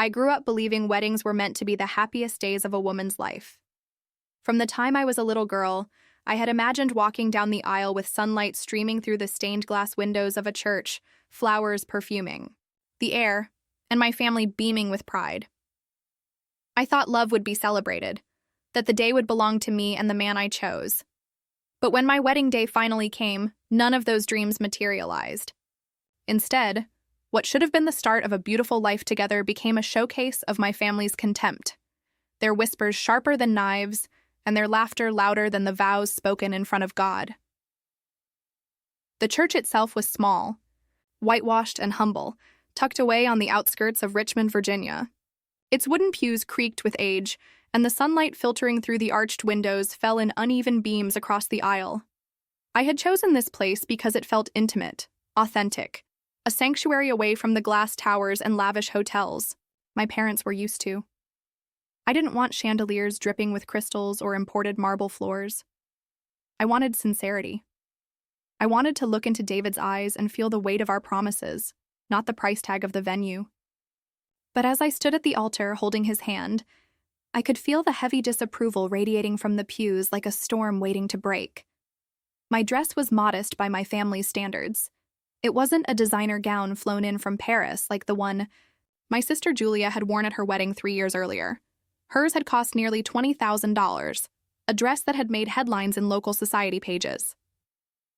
I grew up believing weddings were meant to be the happiest days of a woman's life. From the time I was a little girl, I had imagined walking down the aisle with sunlight streaming through the stained glass windows of a church, flowers perfuming the air, and my family beaming with pride. I thought love would be celebrated, that the day would belong to me and the man I chose. But when my wedding day finally came, none of those dreams materialized. Instead, what should have been the start of a beautiful life together became a showcase of my family's contempt, their whispers sharper than knives, and their laughter louder than the vows spoken in front of God. The church itself was small, whitewashed and humble, tucked away on the outskirts of Richmond, Virginia. Its wooden pews creaked with age, and the sunlight filtering through the arched windows fell in uneven beams across the aisle. I had chosen this place because it felt intimate, authentic, a sanctuary away from the glass towers and lavish hotels my parents were used to. I didn't want chandeliers dripping with crystals or imported marble floors. I wanted sincerity. I wanted to look into David's eyes and feel the weight of our promises, not the price tag of the venue. But as I stood at the altar holding his hand, I could feel the heavy disapproval radiating from the pews like a storm waiting to break. My dress was modest by my family's standards. It wasn't a designer gown flown in from Paris like the one my sister Julia had worn at her wedding 3 years earlier. Hers had cost nearly $20,000, a dress that had made headlines in local society pages.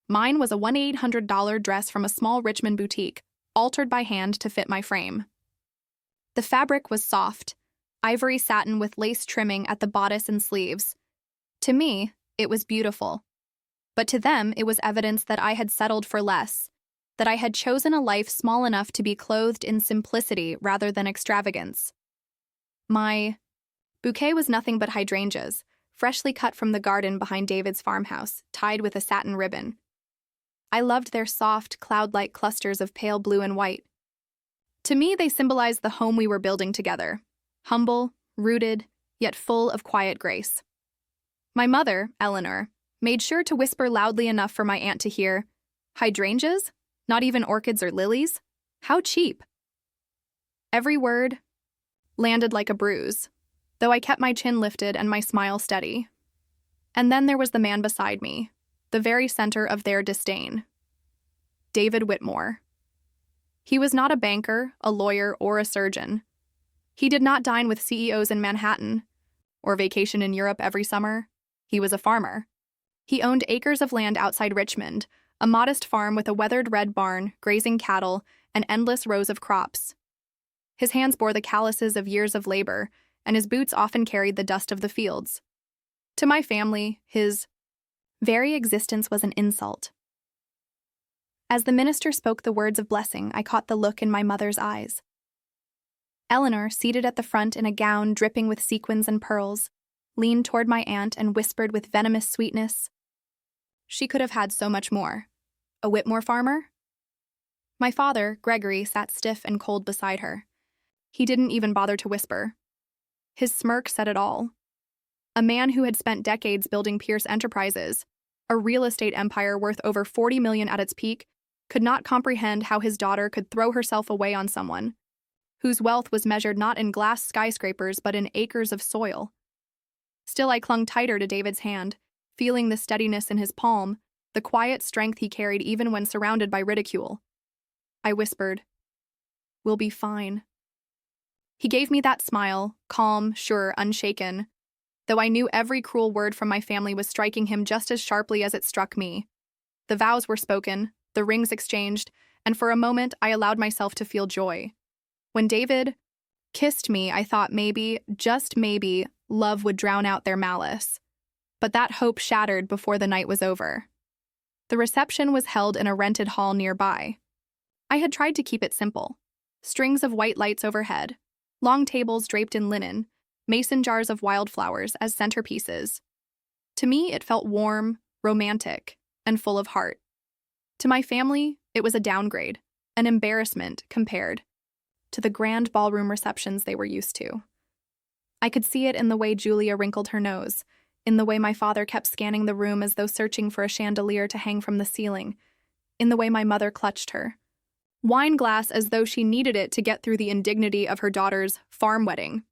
Mine was a $1,800 dress from a small Richmond boutique, altered by hand to fit my frame. The fabric was soft, ivory satin with lace trimming at the bodice and sleeves. To me, it was beautiful. But to them, it was evidence that I had settled for less, that I had chosen a life small enough to be clothed in simplicity rather than extravagance. My bouquet was nothing but hydrangeas, freshly cut from the garden behind David's farmhouse, tied with a satin ribbon. I loved their soft, cloud-like clusters of pale blue and white. To me, they symbolized the home we were building together, humble, rooted, yet full of quiet grace. My mother, Eleanor, made sure to whisper loudly enough for my aunt to hear, "Hydrangeas? Not even orchids or lilies? How cheap!" Every word landed like a bruise, though I kept my chin lifted and my smile steady. And then there was the man beside me, the very center of their disdain. David Whitmore. He was not a banker, a lawyer, or a surgeon. He did not dine with CEOs in Manhattan, or vacation in Europe every summer. He was a farmer. He owned acres of land outside Richmond, a modest farm with a weathered red barn, grazing cattle, and endless rows of crops. His hands bore the calluses of years of labor, and his boots often carried the dust of the fields. To my family, his very existence was an insult. As the minister spoke the words of blessing, I caught the look in my mother's eyes. Eleanor, seated at the front in a gown dripping with sequins and pearls, leaned toward my aunt and whispered with venomous sweetness, "She could have had so much more. A Whitmore farmer?" My father, Gregory, sat stiff and cold beside her. He didn't even bother to whisper. His smirk said it all. A man who had spent decades building Pierce Enterprises, a real estate empire worth over $40 million at its peak, could not comprehend how his daughter could throw herself away on someone whose wealth was measured not in glass skyscrapers but in acres of soil. Still, I clung tighter to David's hand, feeling the steadiness in his palm, the quiet strength he carried even when surrounded by ridicule. I whispered, "We'll be fine." He gave me that smile, calm, sure, unshaken, though I knew every cruel word from my family was striking him just as sharply as it struck me. The vows were spoken, the rings exchanged, and for a moment I allowed myself to feel joy. When David kissed me, I thought maybe, just maybe, love would drown out their malice. But that hope shattered before the night was over. The reception was held in a rented hall nearby. I had tried to keep it simple. Strings of white lights overhead, long tables draped in linen, mason jars of wildflowers as centerpieces. To me, it felt warm, romantic, and full of heart. To my family, it was a downgrade, an embarrassment compared to the grand ballroom receptions they were used to. I could see it in the way Julia wrinkled her nose, in the way my father kept scanning the room as though searching for a chandelier to hang from the ceiling, in the way my mother clutched her, wine glass as though she needed it to get through the indignity of her daughter's farm wedding.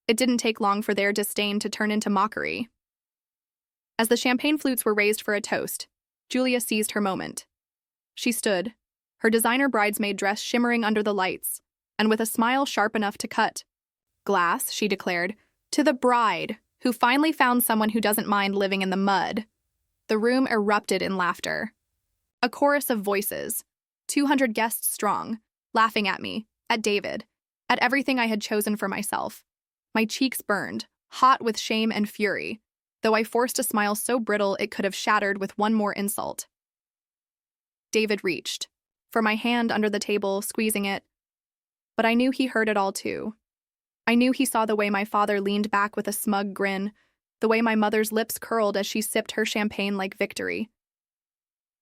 It didn't take long for their disdain to turn into mockery. As the champagne flutes were raised for a toast, Julia seized her moment. She stood, her designer bridesmaid dress shimmering under the lights, and with a smile sharp enough to cut glass, she declared, "To the bride, who finally found someone who doesn't mind living in the mud." The room erupted in laughter. A chorus of voices, 200 guests strong, laughing at me, at David, at everything I had chosen for myself. My cheeks burned, hot with shame and fury, though I forced a smile so brittle it could have shattered with one more insult. David reached for my hand under the table, squeezing it. But I knew he heard it all too. I knew he saw the way my father leaned back with a smug grin, the way my mother's lips curled as she sipped her champagne like victory.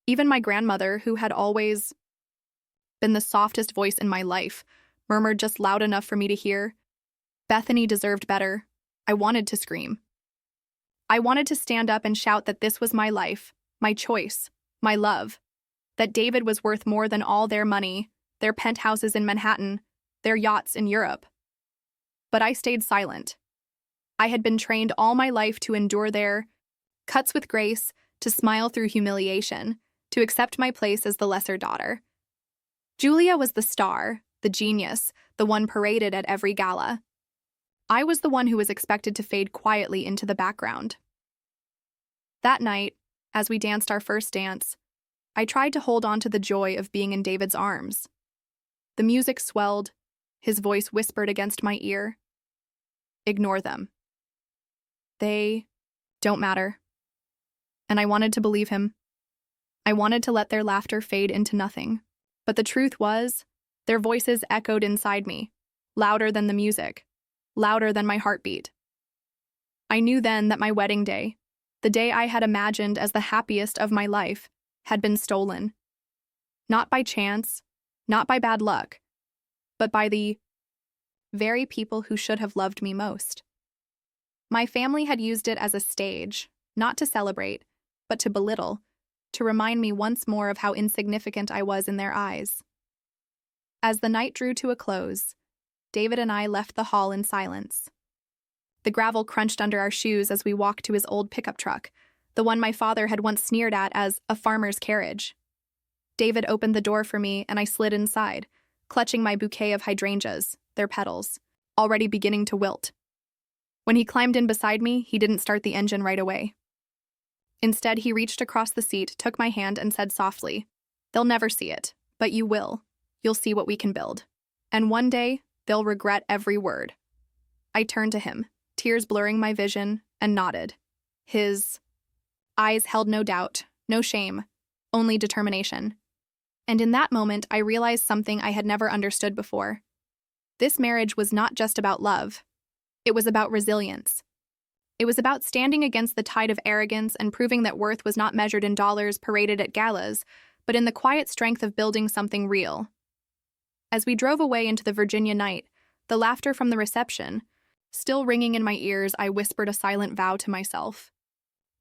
Even my grandmother, who had always been the softest voice in my life, murmured just loud enough for me to hear. Bethany deserved better. I wanted to scream. I wanted to stand up and shout that this was my life, my choice, my love, that David was worth more than all their money, their penthouses in Manhattan, their yachts in Europe. But I stayed silent. I had been trained all my life to endure their cuts with grace, to smile through humiliation, to accept my place as the lesser daughter. Julia was the star, the genius, the one paraded at every gala. I was the one who was expected to fade quietly into the background. That night, as we danced our first dance, I tried to hold on to the joy of being in David's arms. The music swelled, his voice whispered against my ear. Ignore them. They don't matter. And I wanted to believe him. I wanted to let their laughter fade into nothing. But the truth was, their voices echoed inside me, louder than the music, louder than my heartbeat. I knew then that my wedding day, the day I had imagined as the happiest of my life, had been stolen. Not by chance, not by bad luck, but by the very people who should have loved me most. My family had used it as a stage, not to celebrate, but to belittle, to remind me once more of how insignificant I was in their eyes. As the night drew to a close, David and I left the hall in silence. The gravel crunched under our shoes as we walked to his old pickup truck, the one my father had once sneered at as a farmer's carriage. David opened the door for me and I slid inside, clutching my bouquet of hydrangeas, their petals, already beginning to wilt. When he climbed in beside me, he didn't start the engine right away. Instead, he reached across the seat, took my hand, and said softly, "They'll never see it, but you will. You'll see what we can build. And one day, they'll regret every word." I turned to him, tears blurring my vision, and nodded. His eyes held no doubt, no shame, only determination. And in that moment, I realized something I had never understood before. This marriage was not just about love. It was about resilience. It was about standing against the tide of arrogance and proving that worth was not measured in dollars paraded at galas, but in the quiet strength of building something real. As we drove away into the Virginia night, the laughter from the reception, still ringing in my ears, I whispered a silent vow to myself.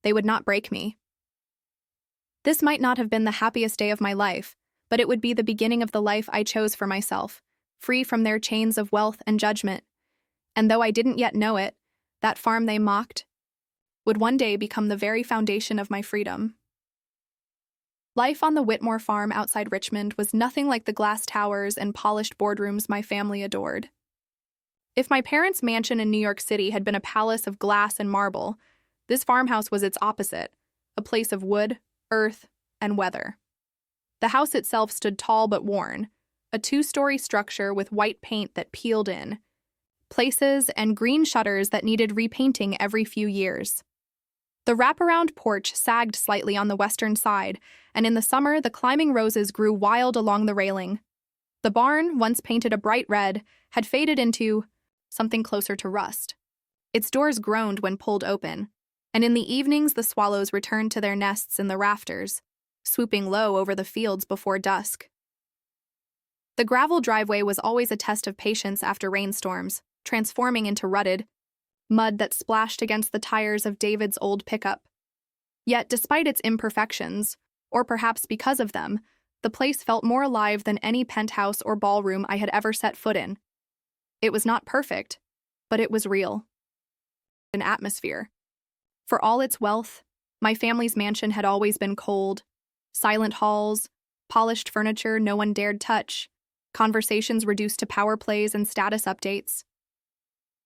They would not break me. This might not have been the happiest day of my life, but it would be the beginning of the life I chose for myself, free from their chains of wealth and judgment. And though I didn't yet know it, that farm they mocked would one day become the very foundation of my freedom. Life on the Whitmore farm outside Richmond was nothing like the glass towers and polished boardrooms my family adored. If my parents' mansion in New York City had been a palace of glass and marble, this farmhouse was its opposite, a place of wood, earth, and weather. The house itself stood tall but worn, a two-story structure with white paint that peeled in, places and green shutters that needed repainting every few years. The wraparound porch sagged slightly on the western side, and in the summer the climbing roses grew wild along the railing. The barn, once painted a bright red, had faded into something closer to rust. Its doors groaned when pulled open, and in the evenings the swallows returned to their nests in the rafters, swooping low over the fields before dusk. The gravel driveway was always a test of patience after rainstorms, transforming into rutted mud that splashed against the tires of David's old pickup. Yet, despite its imperfections, or perhaps because of them, The place felt more alive than any penthouse or ballroom I had ever set foot in. It was not perfect, but it was real. An atmosphere. For all its wealth, my family's mansion had always been cold. Silent halls, polished furniture no one dared touch, conversations reduced to power plays and status updates.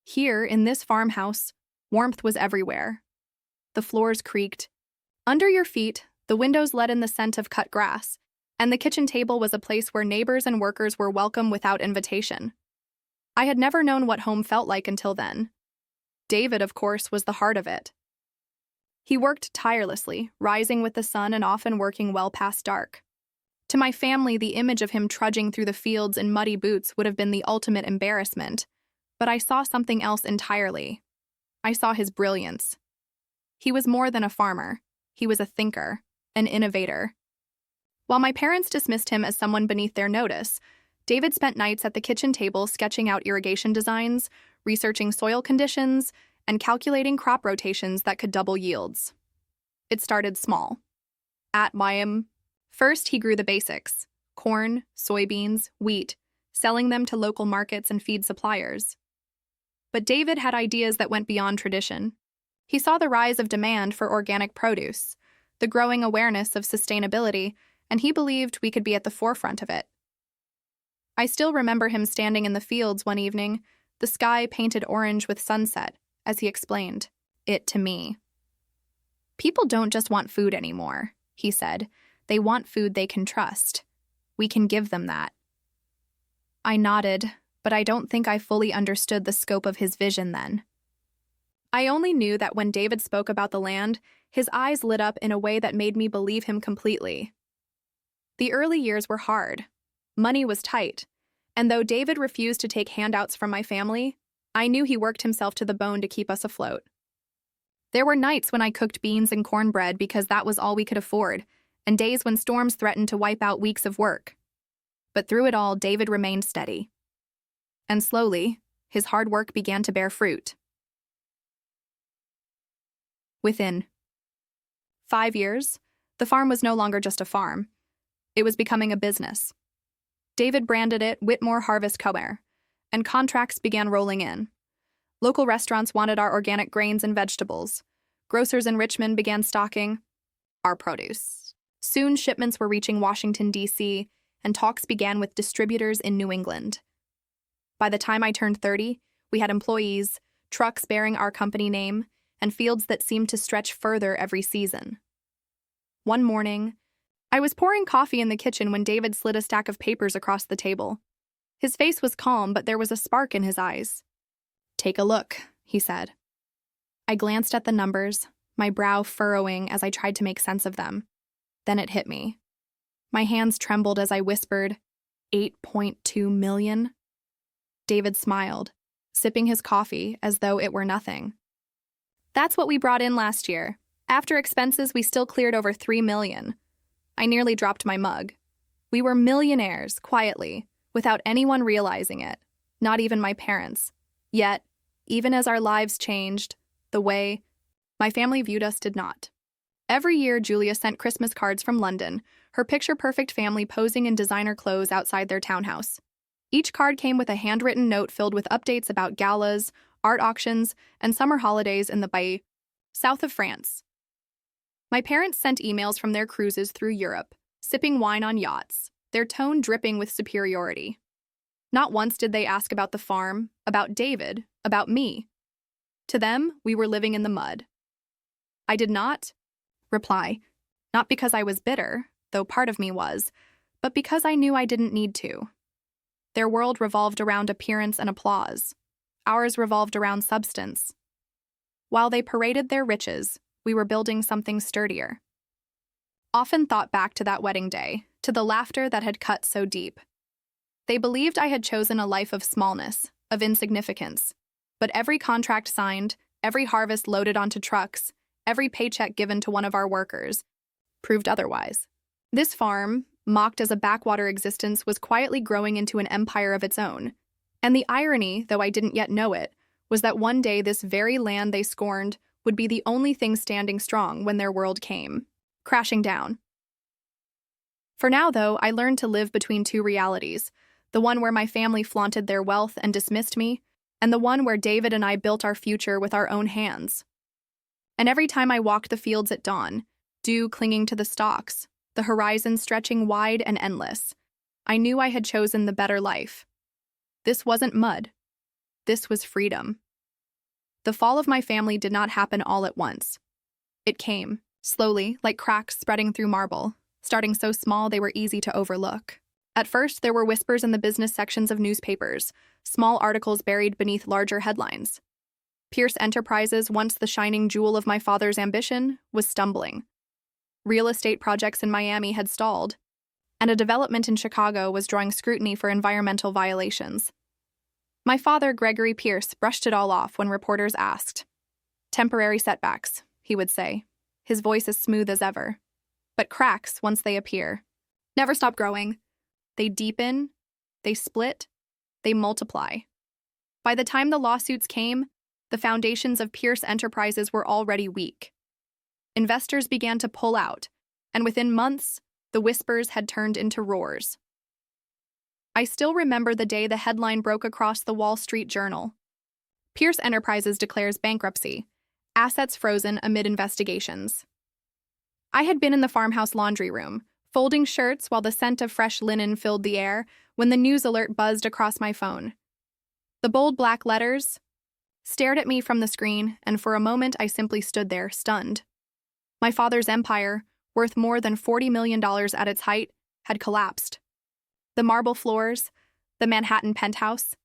Here, in this farmhouse, warmth was everywhere. The floors creaked. Under your feet, the windows let in the scent of cut grass, and the kitchen table was a place where neighbors and workers were welcome without invitation. I had never known what home felt like until then. David, of course, was the heart of it. He worked tirelessly, rising with the sun and often working well past dark. To my family, the image of him trudging through the fields in muddy boots would have been the ultimate embarrassment, but I saw something else entirely. I saw his brilliance. He was more than a farmer. He was a thinker, an innovator. While my parents dismissed him as someone beneath their notice, David spent nights at the kitchen table sketching out irrigation designs, researching soil conditions, and calculating crop rotations that could double yields. It started small. At Wyam, first he grew the basics: corn, soybeans, wheat, selling them to local markets and feed suppliers. But David had ideas that went beyond tradition. He saw the rise of demand for organic produce, the growing awareness of sustainability, and he believed we could be at the forefront of it. I still remember him standing in the fields one evening, the sky painted orange with sunset, as he explained it to me. "People don't just want food anymore," he said. "They want food they can trust. We can give them that." I nodded, but I don't think I fully understood the scope of his vision then. I only knew that when David spoke about the land, his eyes lit up in a way that made me believe him completely. The early years were hard. Money was tight, and though David refused to take handouts from my family, I knew he worked himself to the bone to keep us afloat. There were nights when I cooked beans and cornbread because that was all we could afford, and days when storms threatened to wipe out weeks of work. But through it all, David remained steady. And slowly, his hard work began to bear fruit. Within 5 years, the farm was no longer just a farm. It was becoming a business. David branded it Whitmore Harvest Co., and contracts began rolling in. Local restaurants wanted our organic grains and vegetables. Grocers in Richmond began stocking our produce. Soon, shipments were reaching Washington, D.C., and talks began with distributors in New England. By the time I turned 30, we had employees, trucks bearing our company name, and fields that seemed to stretch further every season. One morning, I was pouring coffee in the kitchen when David slid a stack of papers across the table. His face was calm, but there was a spark in his eyes. "Take a look," he said. I glanced at the numbers, my brow furrowing as I tried to make sense of them. Then it hit me. My hands trembled as I whispered, 8.2 million? David smiled, sipping his coffee as though it were nothing. "That's what we brought in last year. After expenses, we still cleared over 3 million. I nearly dropped my mug. We were millionaires, quietly, without anyone realizing it, not even my parents. Yet, even as our lives changed, the way my family viewed us did not. Every year, Julia sent Christmas cards from London, her picture-perfect family posing in designer clothes outside their townhouse. Each card came with a handwritten note filled with updates about galas, art auctions, and summer holidays in the Bay, south of France. My parents sent emails from their cruises through Europe, sipping wine on yachts, their tone dripping with superiority. Not once did they ask about the farm, about David, about me. To them, we were living in the mud. I did not reply, not because I was bitter, though part of me was, but because I knew I didn't need to. Their world revolved around appearance and applause. Ours revolved around substance. While they paraded their riches, we were building something sturdier. Often thought back to that wedding day, to the laughter that had cut so deep. They believed I had chosen a life of smallness, of insignificance. But every contract signed, every harvest loaded onto trucks, every paycheck given to one of our workers, proved otherwise. This farm, mocked as a backwater existence, was quietly growing into an empire of its own. And the irony, though I didn't yet know it, was that one day this very land they scorned would be the only thing standing strong when their world came crashing down. For now, though, I learned to live between two realities, the one where my family flaunted their wealth and dismissed me, and the one where David and I built our future with our own hands. And every time I walked the fields at dawn, dew clinging to the stalks, the horizon stretching wide and endless, I knew I had chosen the better life. This wasn't mud. This was freedom. The fall of my family did not happen all at once. It came, slowly, like cracks spreading through marble, starting so small they were easy to overlook. At first, there were whispers in the business sections of newspapers, small articles buried beneath larger headlines. Pierce Enterprises, once the shining jewel of my father's ambition, was stumbling. Real estate projects in Miami had stalled, and a development in Chicago was drawing scrutiny for environmental violations. My father, Gregory Pierce, brushed it all off when reporters asked. "Temporary setbacks," he would say, his voice as smooth as ever. But cracks, once they appear, never stop growing. They deepen, they split, they multiply. By the time the lawsuits came, the foundations of Pierce Enterprises were already weak. Investors began to pull out, and within months, the whispers had turned into roars. I still remember the day the headline broke across the Wall Street Journal. Pierce Enterprises declares bankruptcy, assets frozen amid investigations. I had been in the farmhouse laundry room, folding shirts while the scent of fresh linen filled the air, when the news alert buzzed across my phone. The bold black letters stared at me from the screen, and for a moment I simply stood there, stunned. My father's empire, worth more than $40 million at its height, had collapsed. The marble floors, the Manhattan penthouse,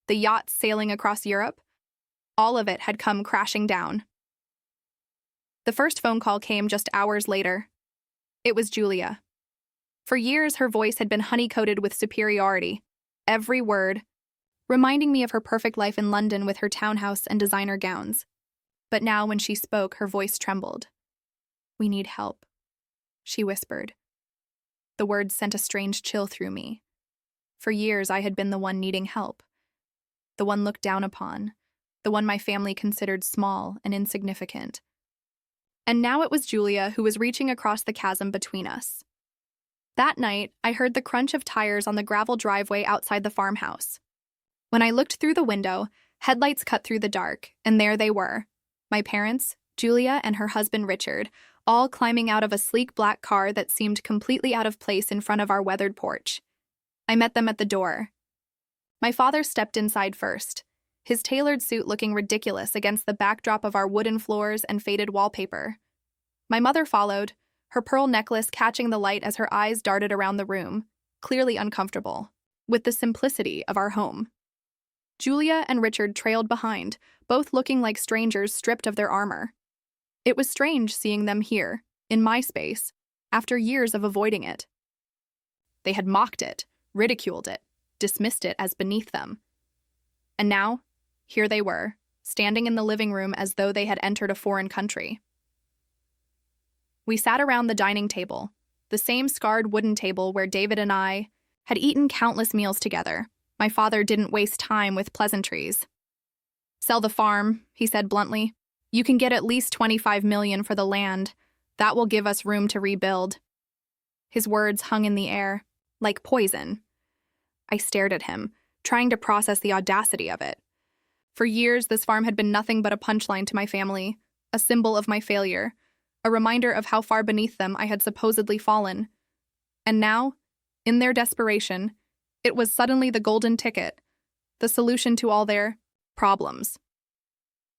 the yachts sailing across Europe, all of it had come crashing down. The first phone call came just hours later. It was Julia. For years, her voice had been honey-coated with superiority, every word, reminding me of her perfect life in London with her townhouse and designer gowns. But now, when she spoke, her voice trembled. "We need help," she whispered. The words sent a strange chill through me. For years, I had been the one needing help, the one looked down upon, the one my family considered small and insignificant. And now it was Julia who was reaching across the chasm between us. That night, I heard the crunch of tires on the gravel driveway outside the farmhouse. When I looked through the window, headlights cut through the dark, and there they were, my parents, Julia, and her husband Richard, all climbing out of a sleek black car that seemed completely out of place in front of our weathered porch. I met them at the door. My father stepped inside first, his tailored suit looking ridiculous against the backdrop of our wooden floors and faded wallpaper. My mother followed, her pearl necklace catching the light as her eyes darted around the room, clearly uncomfortable, with the simplicity of our home. Julia and Richard trailed behind, both looking like strangers stripped of their armor. It was strange seeing them here, in my space, after years of avoiding it. They had mocked it, ridiculed it, dismissed it as beneath them. And now, here they were, standing in the living room as though they had entered a foreign country. We sat around the dining table, the same scarred wooden table where David and I had eaten countless meals together. My father didn't waste time with pleasantries. "Sell the farm," he said bluntly. "You can get at least $25 million for the land. That will give us room to rebuild." His words hung in the air, like poison. I stared at him, trying to process the audacity of it. For years, this farm had been nothing but a punchline to my family, a symbol of my failure, a reminder of how far beneath them I had supposedly fallen. And now, in their desperation, it was suddenly the golden ticket, the solution to all their problems.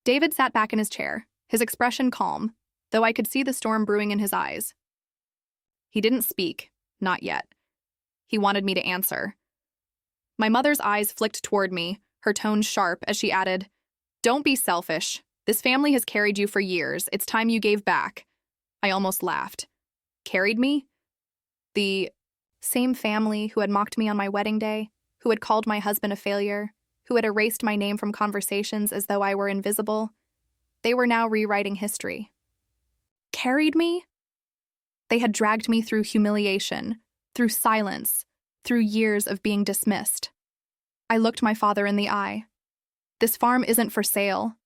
David sat back in his chair, his expression calm, though I could see the storm brewing in his eyes. He didn't speak, not yet. He wanted me to answer. My mother's eyes flicked toward me, her tone sharp as she added, "Don't be selfish. This family has carried you for years. It's time you gave back." I almost laughed. Carried me? The same family who had mocked me on my wedding day, who had called my husband a failure, who had erased my name from conversations as though I were invisible. They were now rewriting history. Carried me? They had dragged me through humiliation, through silence, through years of being dismissed. I looked my father in the eye. "This farm isn't for sale."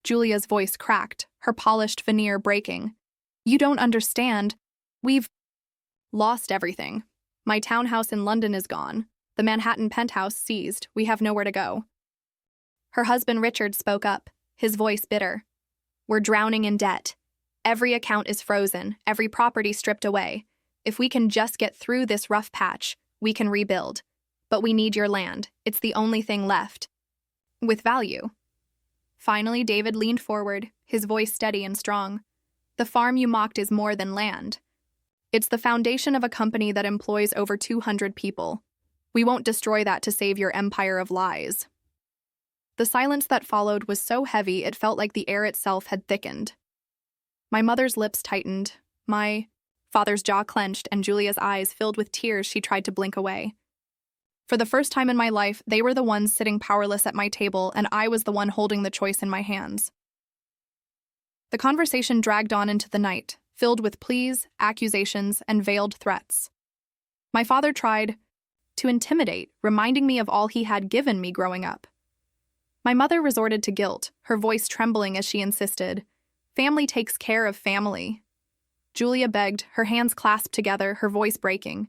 Julia's voice cracked, her polished veneer breaking. "You don't understand. We've lost everything. My townhouse in London is gone. The Manhattan penthouse seized. We have nowhere to go. Her husband Richard spoke up, his voice bitter. We're drowning in debt. Every account is frozen, every property stripped away. If we can just get through this rough patch, we can rebuild. But we need your land. It's the only thing left. With value. Finally, David leaned forward, his voice steady and strong. The farm you mocked is more than land. It's the foundation of a company that employs over 200 people. We won't destroy that to save your empire of lies. The silence that followed was so heavy it felt like the air itself had thickened. My mother's lips tightened, my father's jaw clenched, and Julia's eyes filled with tears she tried to blink away. For the first time in my life, they were the ones sitting powerless at my table, and I was the one holding the choice in my hands. The conversation dragged on into the night, filled with pleas, accusations, and veiled threats. My father tried to intimidate, reminding me of all he had given me growing up. My mother resorted to guilt, her voice trembling as she insisted, "Family takes care of family." Julia begged, her hands clasped together, her voice breaking.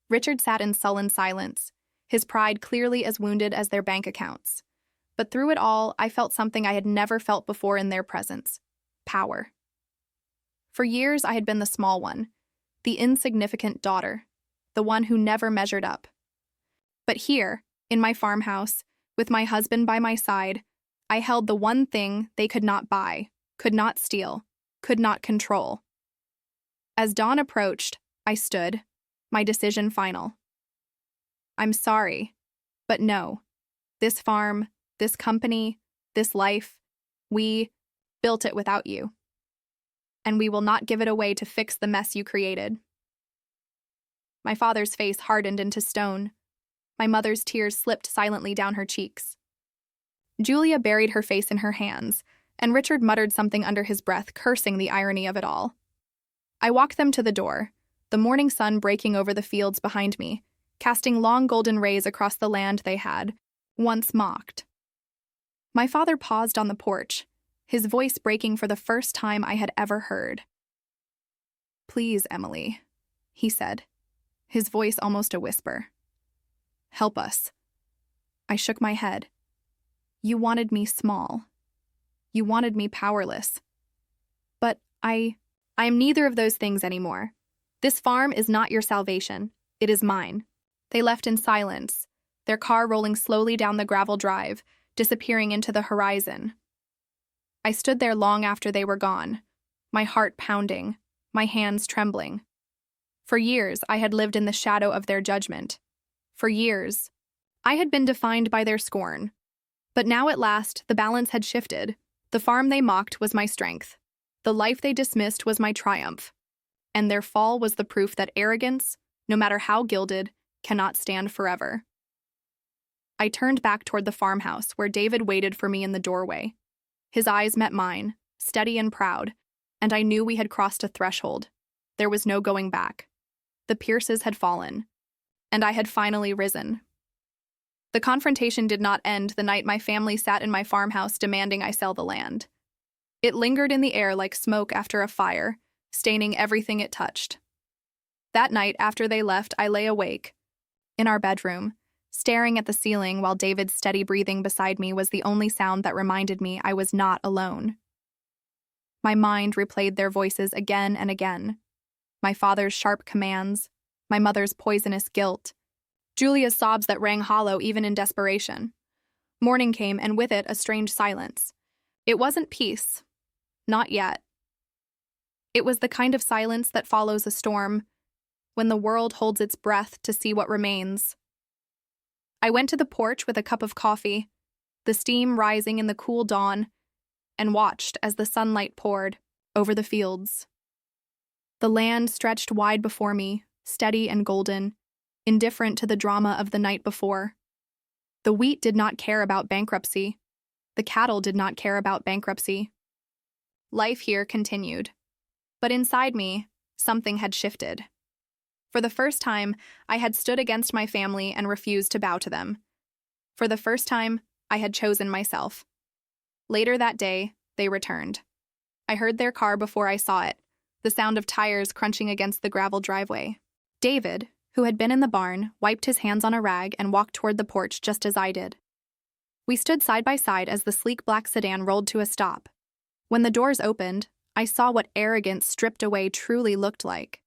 Richard sat in sullen silence, his pride clearly as wounded as their bank accounts. But through it all, I felt something I had never felt before in their presence: power. For years, I had been the small one, the insignificant daughter, the one who never measured up. But here, in my farmhouse, with my husband by my side, I held the one thing they could not buy, could not steal, could not control. As dawn approached, I stood, my decision final. I'm sorry, but no. This farm, this company, this life, we built it without you. And we will not give it away to fix the mess you created. My father's face hardened into stone. My mother's tears slipped silently down her cheeks. Julia buried her face in her hands, and Richard muttered something under his breath, cursing the irony of it all. I walked them to the door, the morning sun breaking over the fields behind me, casting long golden rays across the land they had once mocked. My father paused on the porch, his voice breaking for the first time I had ever heard. "Please, Emily," he said, his voice almost a whisper. "Help us." I shook my head. You wanted me small. You wanted me powerless. But I am neither of those things anymore. This farm is not your salvation. It is mine. They left in silence, their car rolling slowly down the gravel drive, disappearing into the horizon. I stood there long after they were gone, my heart pounding, my hands trembling. For years, I had lived in the shadow of their judgment. For years, I had been defined by their scorn. But now at last, the balance had shifted. The farm they mocked was my strength. The life they dismissed was my triumph. And their fall was the proof that arrogance, no matter how gilded, cannot stand forever. I turned back toward the farmhouse, where David waited for me in the doorway. His eyes met mine, steady and proud, and I knew we had crossed a threshold. There was no going back. The Pierces had fallen, and I had finally risen. The confrontation did not end the night my family sat in my farmhouse demanding I sell the land. It lingered in the air like smoke after a fire, staining everything it touched. That night, after they left, I lay awake, in our bedroom, staring at the ceiling while David's steady breathing beside me was the only sound that reminded me I was not alone. My mind replayed their voices again and again. My father's sharp commands, my mother's poisonous guilt, Julia's sobs that rang hollow even in desperation. Morning came, and with it a strange silence. It wasn't peace. Not yet. It was the kind of silence that follows a storm, when the world holds its breath to see what remains. I went to the porch with a cup of coffee, the steam rising in the cool dawn, and watched as the sunlight poured over the fields. The land stretched wide before me, steady and golden, indifferent to the drama of the night before. The wheat did not care about bankruptcy. The cattle did not care about bankruptcy. Life here continued. But inside me, something had shifted. For the first time, I had stood against my family and refused to bow to them. For the first time, I had chosen myself. Later that day, they returned. I heard their car before I saw it, the sound of tires crunching against the gravel driveway. David, who had been in the barn, wiped his hands on a rag and walked toward the porch just as I did. We stood side by side as the sleek black sedan rolled to a stop. When the doors opened, I saw what arrogance stripped away truly looked like.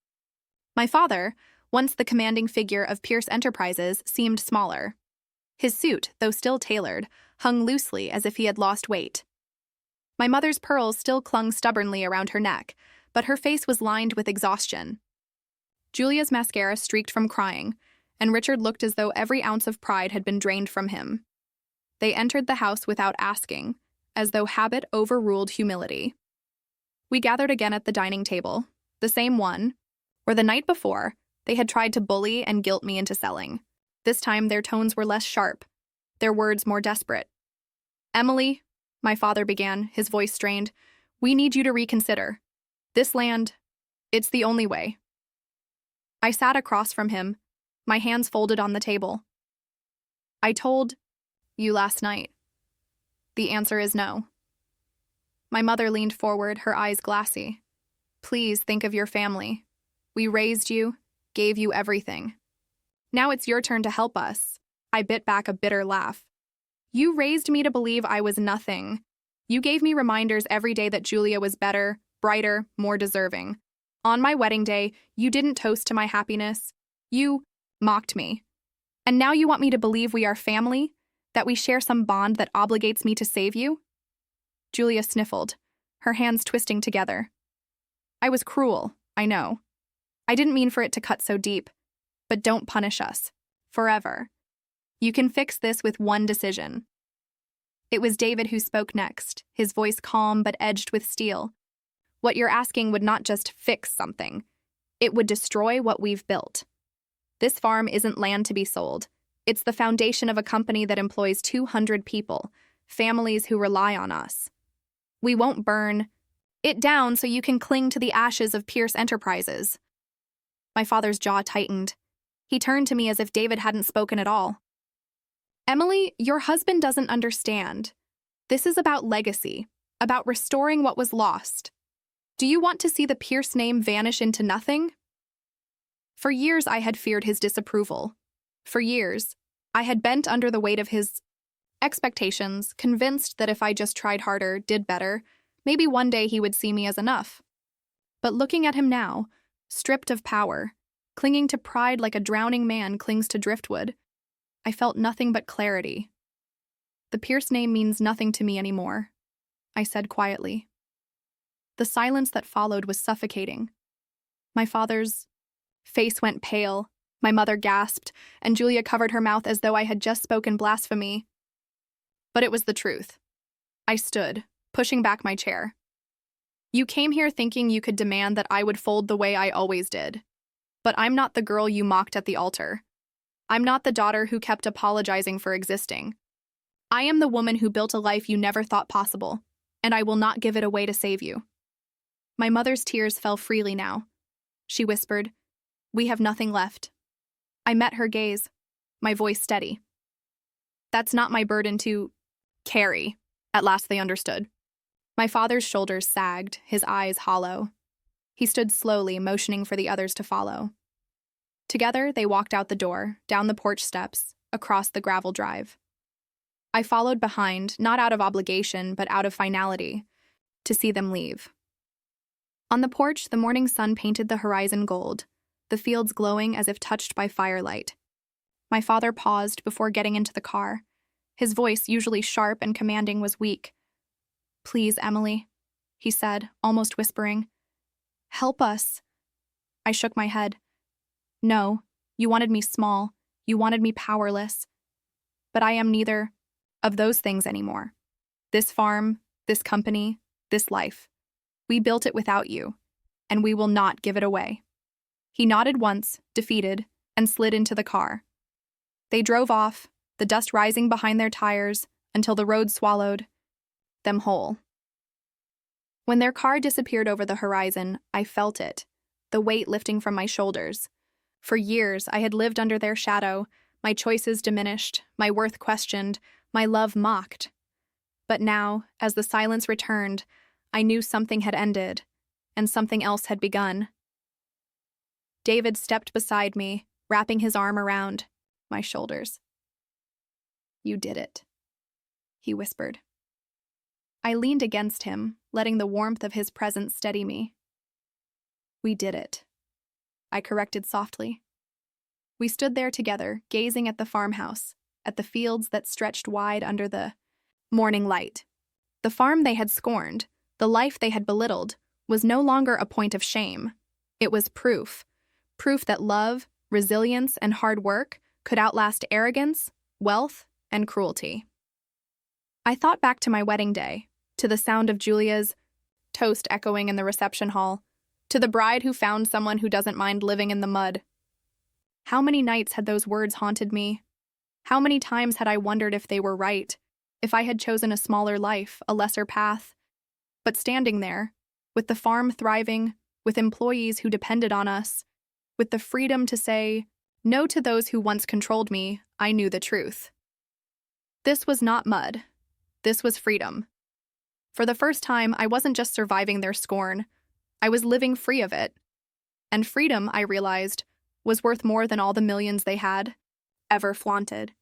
My father, once the commanding figure of Pierce Enterprises, seemed smaller. His suit, though still tailored, hung loosely as if he had lost weight. My mother's pearls still clung stubbornly around her neck, but her face was lined with exhaustion. Julia's mascara streaked from crying, and Richard looked as though every ounce of pride had been drained from him. They entered the house without asking, as though habit overruled humility. We gathered again at the dining table, the same one, where the night before they had tried to bully and guilt me into selling. This time their tones were less sharp, their words more desperate. "Emily," my father began, his voice strained, "we need you to reconsider. This land, it's the only way." I sat across from him, my hands folded on the table. "I told you last night. The answer is no." My mother leaned forward, her eyes glassy. "Please think of your family. We raised you, gave you everything. Now it's your turn to help us." I bit back a bitter laugh. "You raised me to believe I was nothing. You gave me reminders every day that Julia was better, brighter, more deserving. On my wedding day, you didn't toast to my happiness. You mocked me. And now you want me to believe we are family? That we share some bond that obligates me to save you?" Julia sniffled, her hands twisting together. "I was cruel, I know. I didn't mean for it to cut so deep. But don't punish us. Forever. You can fix this with one decision." It was David who spoke next, his voice calm but edged with steel. "What you're asking would not just fix something. It would destroy what we've built. This farm isn't land to be sold. It's the foundation of a company that employs 200 people, families who rely on us. We won't burn it down so you can cling to the ashes of Pierce Enterprises." My father's jaw tightened. He turned to me as if David hadn't spoken at all. "Emily, your husband doesn't understand. This is about legacy, about restoring what was lost. Do you want to see the Pierce name vanish into nothing?" For years I had feared his disapproval. For years, I had bent under the weight of his expectations, convinced that if I just tried harder, did better, maybe one day he would see me as enough. But looking at him now, stripped of power, clinging to pride like a drowning man clings to driftwood, I felt nothing but clarity. "The Pierce name means nothing to me anymore," I said quietly. The silence that followed was suffocating. My father's face went pale, my mother gasped, and Julia covered her mouth as though I had just spoken blasphemy. But it was the truth. I stood, pushing back my chair. "You came here thinking you could demand that I would fold the way I always did. But I'm not the girl you mocked at the altar. I'm not the daughter who kept apologizing for existing. I am the woman who built a life you never thought possible, and I will not give it away to save you." My mother's tears fell freely now. She whispered, "We have nothing left." I met her gaze, my voice steady. "That's not my burden to carry." At last they understood. My father's shoulders sagged, his eyes hollow. He stood slowly, motioning for the others to follow. Together, they walked out the door, down the porch steps, across the gravel drive. I followed behind, not out of obligation, but out of finality, to see them leave. On the porch, the morning sun painted the horizon gold, the fields glowing as if touched by firelight. My father paused before getting into the car. His voice, usually sharp and commanding, was weak. "Please, Emily," he said, almost whispering. "Help us." I shook my head. "No, you wanted me small. You wanted me powerless. But I am neither of those things anymore. This farm, this company, this life. We built it without you, and we will not give it away." He nodded once, defeated, and slid into the car. They drove off, the dust rising behind their tires, until the road swallowed them whole. When their car disappeared over the horizon, I felt it, the weight lifting from my shoulders. For years, I had lived under their shadow, my choices diminished, my worth questioned, my love mocked. But now, as the silence returned, I knew something had ended, and something else had begun. David stepped beside me, wrapping his arm around my shoulders. "You did it," he whispered. I leaned against him, letting the warmth of his presence steady me. "We did it," I corrected softly. We stood there together, gazing at the farmhouse, at the fields that stretched wide under the morning light. The farm they had scorned, the life they had belittled, was no longer a point of shame. It was proof that love, resilience, and hard work could outlast arrogance, wealth, and cruelty. I thought back to my wedding day, to the sound of Julia's toast echoing in the reception hall, to the bride who found someone who doesn't mind living in the mud. How many nights had those words haunted me? How many times had I wondered if they were right, if I had chosen a smaller life, a lesser path? But standing there, with the farm thriving, with employees who depended on us, with the freedom to say no to those who once controlled me, I knew the truth. This was not mud. This was freedom. For the first time, I wasn't just surviving their scorn. I was living free of it. And freedom, I realized, was worth more than all the millions they had ever flaunted.